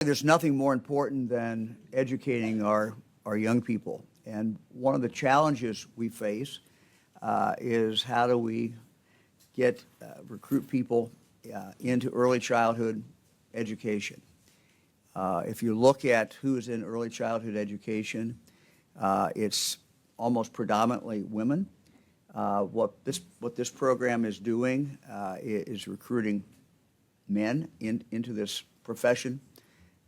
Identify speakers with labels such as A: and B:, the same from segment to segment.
A: There's nothing more important than educating our young people. And one of the challenges we face is how do we recruit people into early childhood education. If you look at who is in early childhood education, it's almost predominantly women. What this program is doing is recruiting men into this profession.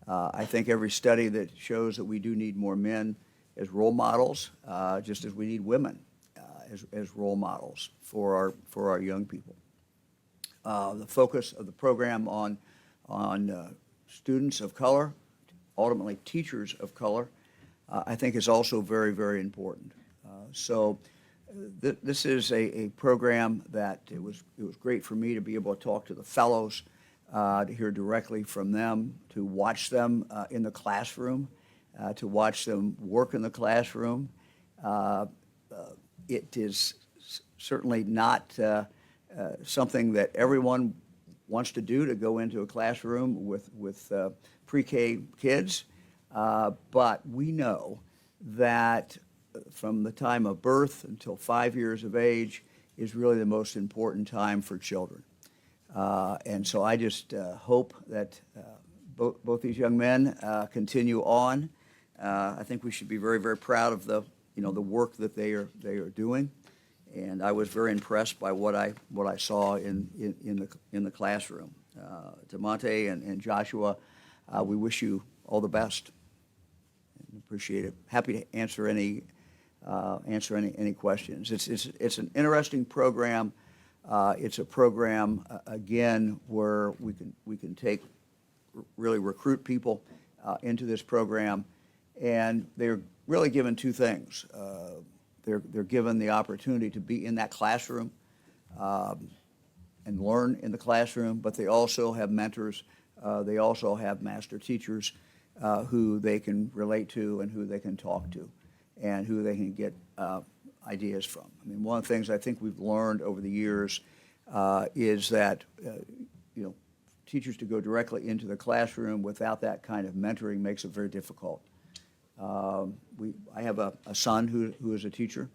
A: I think every study that shows that we do need more men as role models, just as we need women as role models for our young people. The focus of the program on students of color, ultimately teachers of color, I think is also very, very important. This is a program that it was great for me to be able to talk to the fellows, to hear directly from them, to watch them in the classroom, to watch them work in the classroom. It is certainly not something that everyone wants to do, to go into a classroom with pre-K kids, but we know that from the time of birth until 5 years of age is really the most important time for children. And so I just hope that both these young men continue on. I think we should be very, very proud of the work that they are doing. And I was very impressed by what I saw in the classroom. DeMonte and Joshua, we wish you all the best. Appreciate it. Happy to answer any questions. It's an interesting program. It's a program again where we can really recruit people into this program, and they're really given two things. They're given the opportunity to be in that classroom and learn in the classroom, but they also have mentors. They also have master teachers who they can relate to and who they can talk to and who they can get ideas from. I mean, one of the things I think we've learned over the years is that teachers to go directly into the classroom without that kind of mentoring makes it very difficult. I have a son who is a teacher,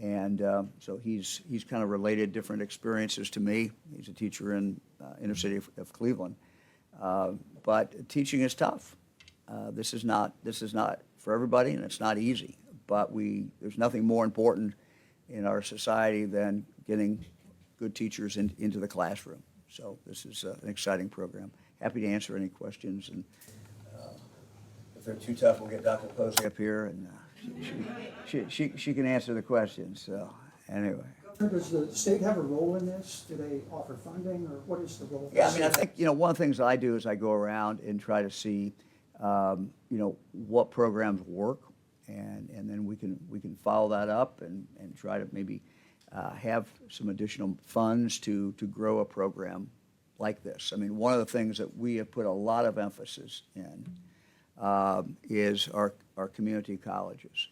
A: and so he's kind of related different experiences to me. He's a teacher in inner city of Cleveland, but teaching is tough. This is not for everybody, and it's not easy. But there's nothing more important in our society than getting good teachers into the classroom. So this is an exciting program. Happy to answer any questions, and if they're too tough, we'll get Dr. Posey up here, and she can answer the questions. So anyway.
B: Does the state have a role in this? Do they offer funding, or what is the role?
A: Yeah, I mean, I think one of the things I do is I go around and try to see what programs work, and then we can follow that up and try to maybe have some additional funds to grow a program like this. I mean, one of the things that we have put a lot of emphasis in is our community colleges.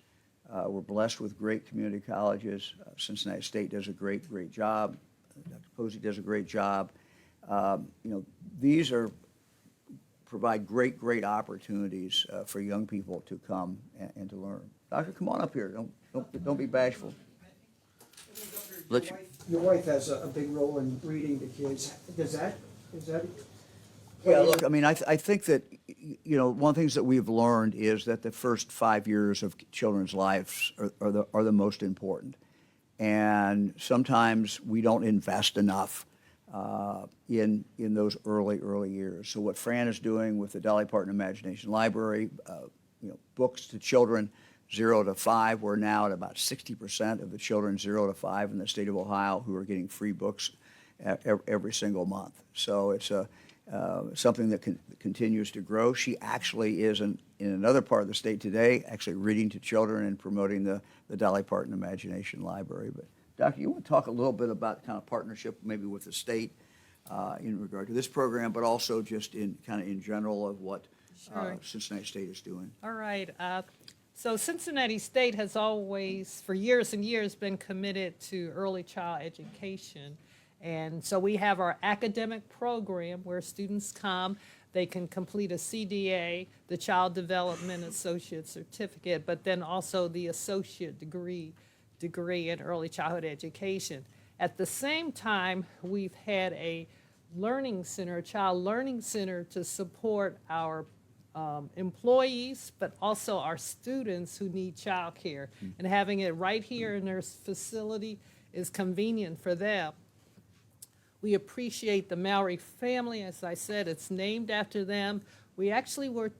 A: We're blessed with great community colleges. Cincinnati State does a great job. Dr. Posey does a great job. These provide great opportunities for young people to come and to learn. Doctor, come on up here. Don't be bashful.
B: Your wife has a big role in reading to kids. Is that?
A: Yeah, look, I mean, I think that, one of the things that we've learned is that the first 5 years of children's lives are the most important. And sometimes we don't invest enough in those early years. So what Fran is doing with the Dolly Parton Imagination Library, books to children 0 to 5, we're now at about 60% of the children 0 to 5 in the state of Ohio who are getting free books every single month. So it's something that continues to grow. She actually is in another part of the state today, actually reading to children and promoting the Dolly Parton Imagination Library. But Doctor, you want to talk a little bit about kind of partnership maybe with the state in regard to this program, but also just in general of what Cincinnati State is doing.
C: All right. So Cincinnati State has always, for years and years, been committed to early child education. And so we have our academic program where students come. they can complete a CDA, the Child Development Associate Certificate, but then also the associate degree in early childhood education. At the same time, we've had a learning center, a child learning center to support our employees, but also our students who need childcare. And having it right here in their facility is convenient for them. We appreciate the Mallory family. As I said, it's named after them. We actually were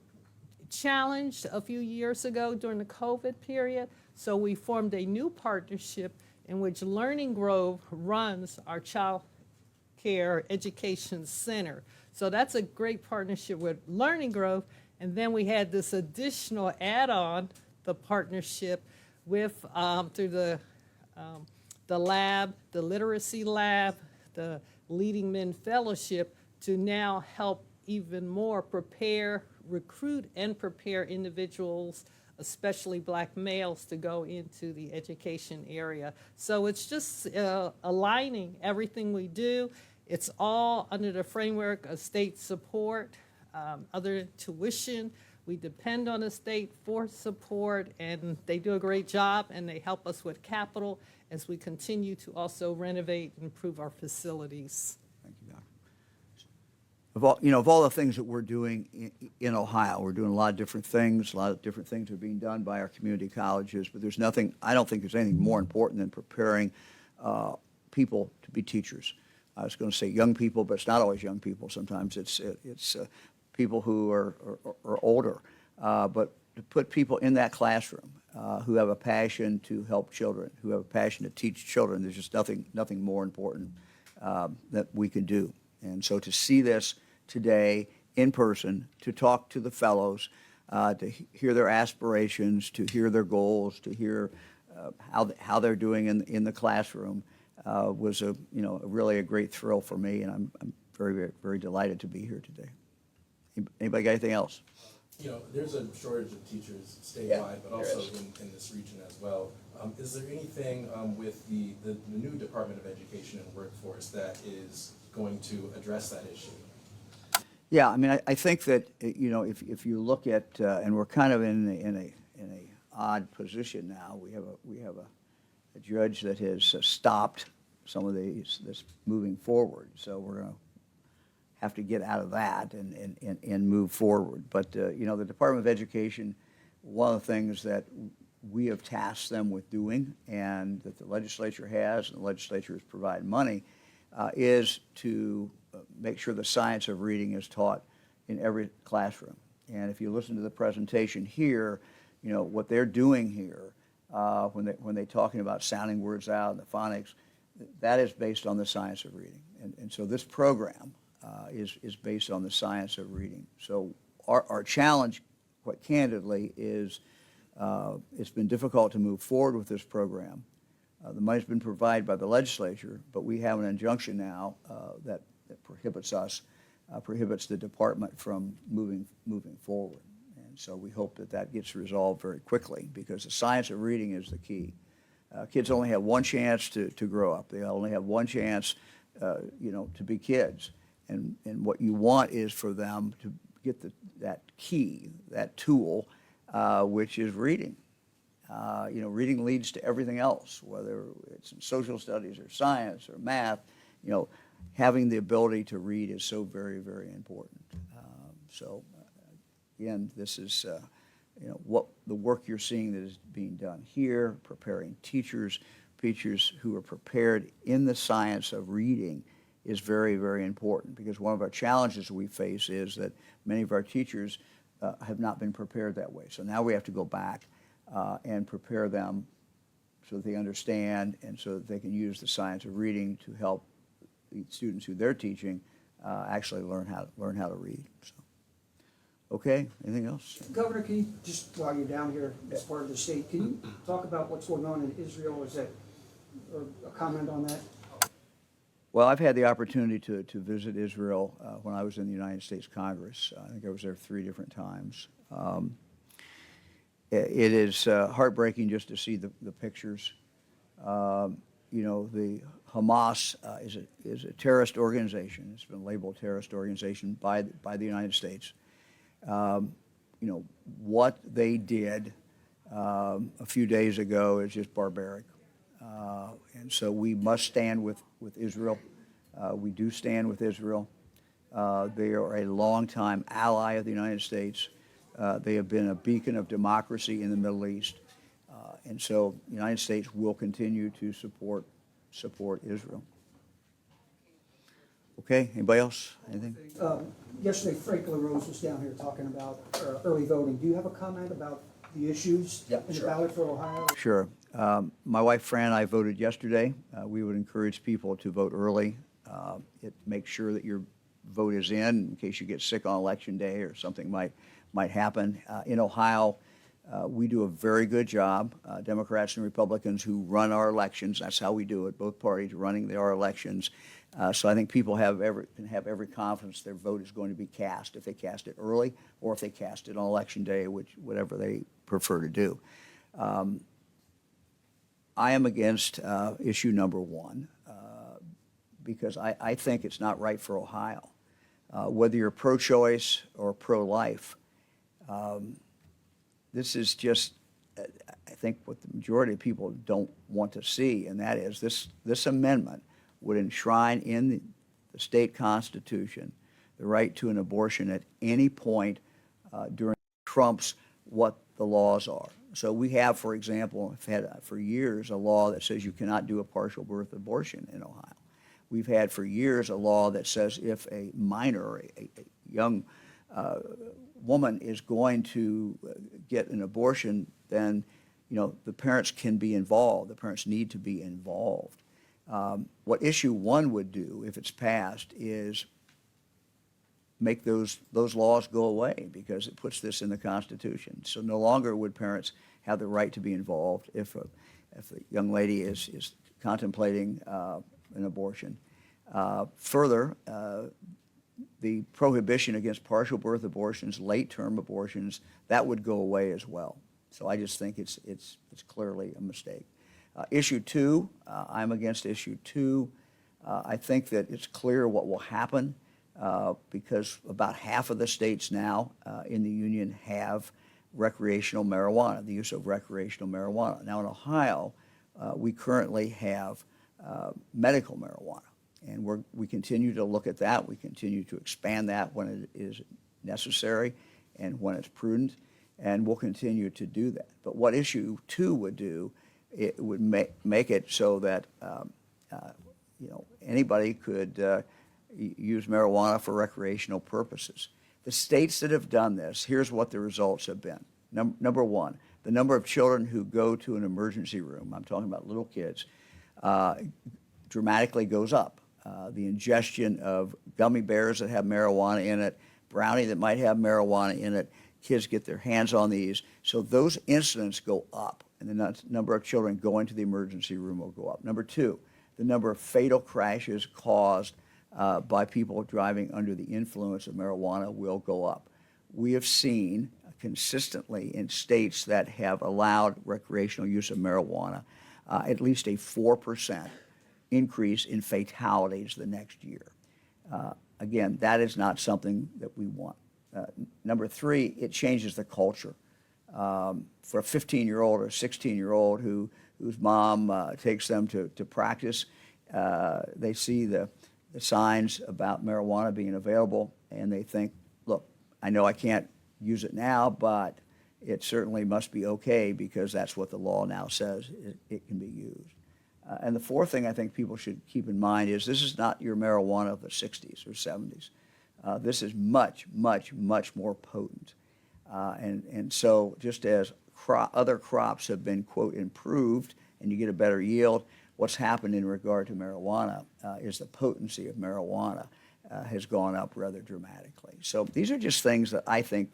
C: challenged a few years ago during the COVID period, so we formed a new partnership in which Learning Grove runs our child care education center. So that's a great partnership with Learning Grove. And then we had this additional add-on, the partnership with through the lab, the literacy lab, the Leading Men Fellowship, to now help even more recruit and prepare individuals, especially black males, to go into the education area. So it's just aligning everything we do. It's all under the framework of state support, other tuition. We depend on the state for support, and they do a great job, and they help us with capital as we continue to also renovate and improve our facilities.
A: Thank you, Doctor. Of all the things that we're doing in Ohio, we're doing a lot of different things. A lot of different things are being done by our community colleges, but there's nothing, I don't think there's anything more important than preparing people to be teachers. I was going to say young people, but it's not always young people. Sometimes it's people who are older, but to put people in that classroom who have a passion to help children, who have a passion to teach children. There's just nothing more important that we can do. And so to see this today in person, to talk to the fellows, to hear their aspirations, to hear their goals, to hear how they're doing in the classroom was really a great thrill for me, and I'm very, very, very delighted to be here today. Anybody got anything else?
D: There's a shortage of teachers statewide,
A: Yeah,
D: but also in this region as well. Is there anything with the new Department of Education and Workforce that is going to address that issue?
A: Yeah, I mean, I think that if you look at and we're kind of in a odd position now. We have a judge that has stopped some of this moving forward. So we're going to have to get out of that and move forward. But the Department of Education, one of the things that we have tasked them with doing, and that the legislature has, and the legislature has provided money, is to make sure the science of reading is taught in every classroom. And if you listen to the presentation here, what they're doing here when they're talking about sounding words out and the phonics, that is based on the science of reading. And so this program is based on the science of reading. So our challenge, quite candidly, is it's been difficult to move forward with this program. The money's been provided by the legislature, but we have an injunction now that prohibits the department from moving forward. And so we hope that gets resolved very quickly, because the science of reading is the key. Kids only have one chance to grow up. They only have one chance, to be kids. And what you want is for them to get that key, that tool, which is reading. Reading leads to everything else, whether it's in social studies or science or math. Having the ability to read is so very, very important. Again, this is what the work you're seeing that is being done here, preparing teachers who are prepared in the science of reading, is very, very important, because one of our challenges we face is that many of our teachers have not been prepared that way. So now we have to go back and prepare them so that they understand, and so that they can use the science of reading to help the students who they're teaching actually learn how to read. So, okay, anything else?
B: Governor, can you, just while you're down here as part of the state, can you talk about what's going on in Israel? Is that, or a comment on that?
A: Well, I've had the opportunity to visit Israel when I was in the United States Congress. I think I was there 3 different times. It is heartbreaking just to see the pictures. the Hamas is a terrorist organization. It's been labeled a terrorist organization by the United States. What they did a few days ago is just barbaric. And so we must stand with Israel. We do stand with Israel. They are a longtime ally of the United States. They have been a beacon of democracy in the Middle East. And so the United States will continue to support Israel. Okay, anybody else? Anything?
B: Yesterday, Frank LaRose was down here talking about early voting. Do you have a comment about the issues in the ballot for Ohio?
A: Sure. My wife Fran and I voted yesterday. We would encourage people to vote early. Make sure that your vote is in case you get sick on election day or something might happen. In Ohio, we do a very good job. Democrats and Republicans who run our elections, that's how we do it, both parties running our elections. So I think people can have every confidence their vote is going to be cast if they cast it early or if they cast it on election day, whatever they prefer to do. I am against issue number one because I think it's not right for Ohio. Whether you're pro-choice or pro-life, this is just, I think, what the majority of people don't want to see, and that is this amendment would enshrine in the state constitution the right to an abortion at any point during trumps what the laws are. So we have, for example, had for years a law that says you cannot do a partial birth abortion in Ohio. We've had for years a law that says if a minor, a young woman is going to get an abortion, then the parents can be involved. The parents need to be involved. What issue one would do if it's passed is make those laws go away because it puts this in the Constitution. So no longer would parents have the right to be involved if a young lady is contemplating an abortion. Further, the prohibition against partial birth abortions, late-term abortions, that would go away as well. So I just think it's clearly a mistake. Issue two, I'm against issue two. I think that it's clear what will happen because about half of the states now in the union have recreational marijuana, the use of recreational marijuana. Now in Ohio, we currently have medical marijuana. And we continue to look at that. We continue to expand that when it is necessary and when it's prudent, and we'll continue to do that. But what issue two would do, it would make it so that anybody could use marijuana for recreational purposes. The states that have done this, here's what the results have been. Number one, the number of children who go to an emergency room, I'm talking about little kids, dramatically goes up. The ingestion of gummy bears that have marijuana in it, brownie that might have marijuana in it, kids get their hands on these. So those incidents go up, and the number of children going to the emergency room will go up. Number two, the number of fatal crashes caused by people driving under the influence of marijuana will go up. We have seen consistently in states that have allowed recreational use of marijuana at least a 4% increase in fatalities the next year. Again, that is not something that we want. Number three, it changes the culture. For a 15-year-old or 16-year-old whose mom takes them to practice, they see the signs about marijuana being available, and they think, look, I know I can't use it now, but it certainly must be okay because that's what the law now says it can be used. And the fourth thing I think people should keep in mind is this is not your marijuana of the 60s or 70s. This is much, much, much more potent. And so just as other crops have been, quote, improved and you get a better yield, what's happened in regard to marijuana is the potency of marijuana has gone up rather dramatically. So these are just things that I think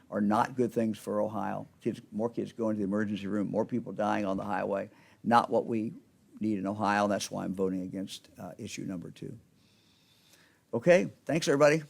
A: are not good things for Ohio. More kids going to the emergency room, more people dying on the highway. Not what we need in Ohio. That's why I'm voting against issue number two. Okay, thanks everybody.